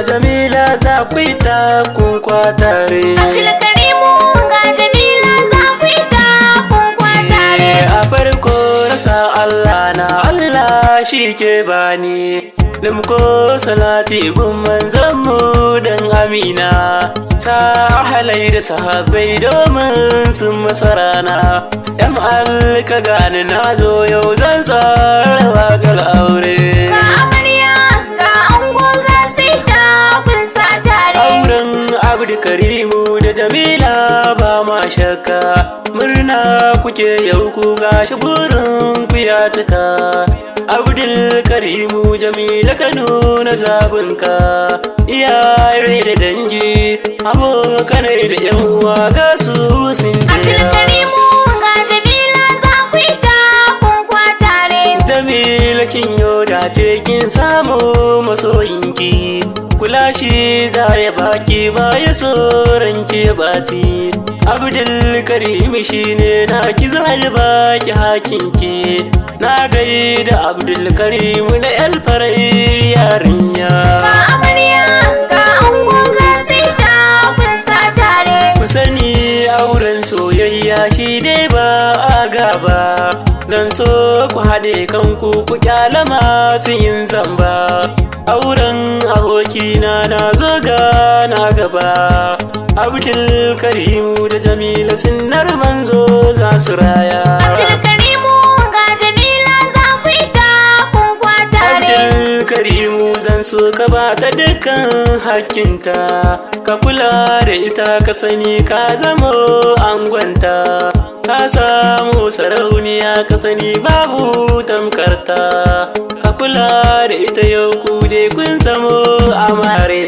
Jamila za ku yi takun kwatare. Abdulkarimu ga Jamila za ku yi takun kwatare. A farko rasa Allah na Allah shi ke bani. Limko salati gun manzanmu dan Amina. Sa ahalai da sahabbai domin sun masa rana. Yan alka gani na zo yau zan tsara waƙar aure. Ga amarya ga ango za su yi takun sa tare. Auren Abdulkarimu da Jamila ba ma shakka. Murna kuke yau ku gashi burin ku ya cika. Abdulkarimu Jamila ka nuna zabinka. Iyaye da dangi abokanai da yan uwa ga su sun jera. Abdulkarimu ga Jamila za ku yi takun kwatare. Jamila kin yo dace kin samu masoyinki. Kula shi za ya baki ba ya so ranki ya baci. Abdulkarimu shine na ki za ya baki hakinki. Na gaida Abdulkarimu na alfarai yarinya. Ga amarya ga ango za su yi takun sa tare. Ku sani auren soyayya shi dai ba a gaba. Zan so ku haɗe kanku ku kyala masu yin zamba. Auren abokina na zo na gaba. Abdulkarimu da Jamila sunnar manzo za su raya. Abdulkarimu ga Jamila za ku yi takun kwatare. Abdulkarimu zan so ka ba ta dukkan hakkinta. Ka kula da ita ka sani ka zamo angonta. Ka samu sarauniya ka sani babu tamkarta. Ka kula da ita yau ku dai kun samo amare.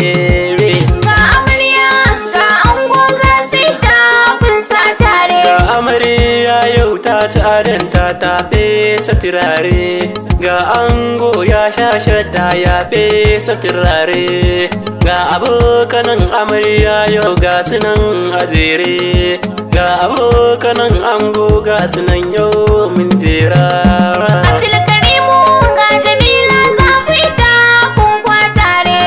Ga amarya ga ango za su yi takun sa tare. Ga amarya yau ta ci adanta ta fesa turare. Ga ango ya sha shadda ya fesa turare. Ga abokanan amarya yau ga sunan a jere. Ga abokanan ango ga sunan yau mun jera. Abdulkarimu ga Jamila za ku yi takun kwatare.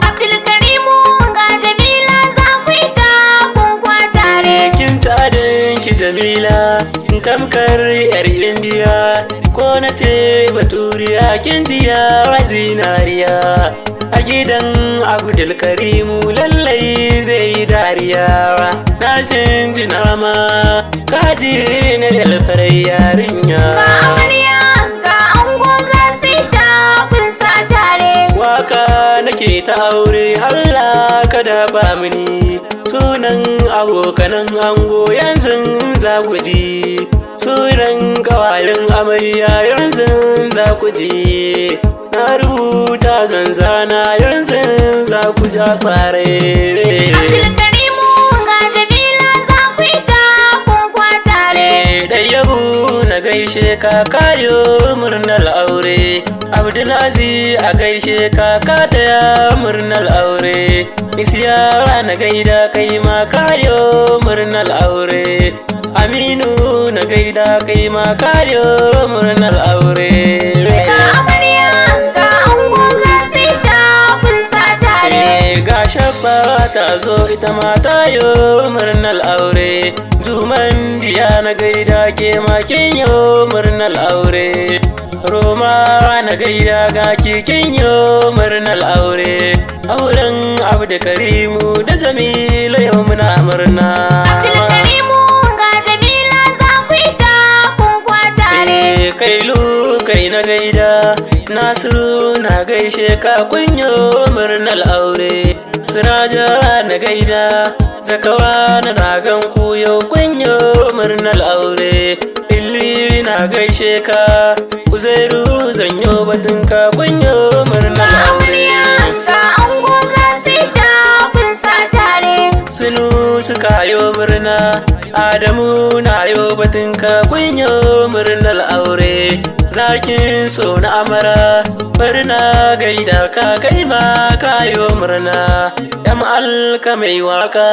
Abdulkarimu ga Jamila za ku yi takun kwatare. Kin ta ki Jamila tamkar yar Indiya ko na ce baturiya kin jiya wa zinariya. A gidan Abdulkarimu lallai zai yi dariya. Na jinjina ma kaji na alfarai yarinya. Ga amarya ga ango za su yi takun sa tare. Waka nake ta aure Allah ka dafa mini. Sunan abokanan ango yanzu za ku ji. Sunan kawayen amarya yanzu za ku ji. Na rubuta zanzana yanzu za ku ja tsare. Abdulkarimu ga Jamila za ku yi takun kwatare. Ɗayyabu na gaishe ka kayo murnar aure. Abdulaziz a gaishe ka taya murnar aure. Isiya na gaida kai ma kayo murnar aure. Aminu na gaida kai ma kayo murnar aure. Ga amarya ga ango za su yi takun sa tare. Ga shabba ta zo ita ma tayo murnar aure. Juman diya na gaida ke ma kin yo murnar aure. Roma na gaida ga kin yo murnar aure. Auren Abdulkarimu da Jamila yau muna murna. Abdulkarimu ga Jamila za ku yi takun kwatare. Kailu kai na gaida Nasiru na gaishe ka kunyo murnar aure. Siraja na gaida Zakawa na gan ku yau kunyo murnar aure. Illi na gaishe ka Uzairu zanyo batun ka kunyo murnar aure. Ga ango za su yi takun sa tare. Sunu suka yo murna Adamu na yo batun ka kunyo murnar aure. zakin so na amara murna gaida ka kai ma kayo murna yam alka mai waka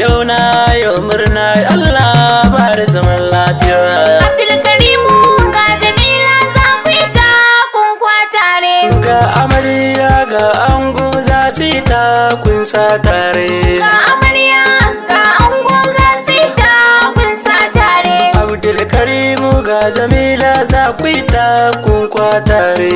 yau na yau murna Allah ba da zaman lafiya. Abdulkarimu ga Jamila za ku yi takun kwatare. Ga amarya ga ango za su yi takun sa tare. Ga amarya ga ango za su yi takun sa tare. Abdulkarimu ga Jamila za ku yi takun kwatare.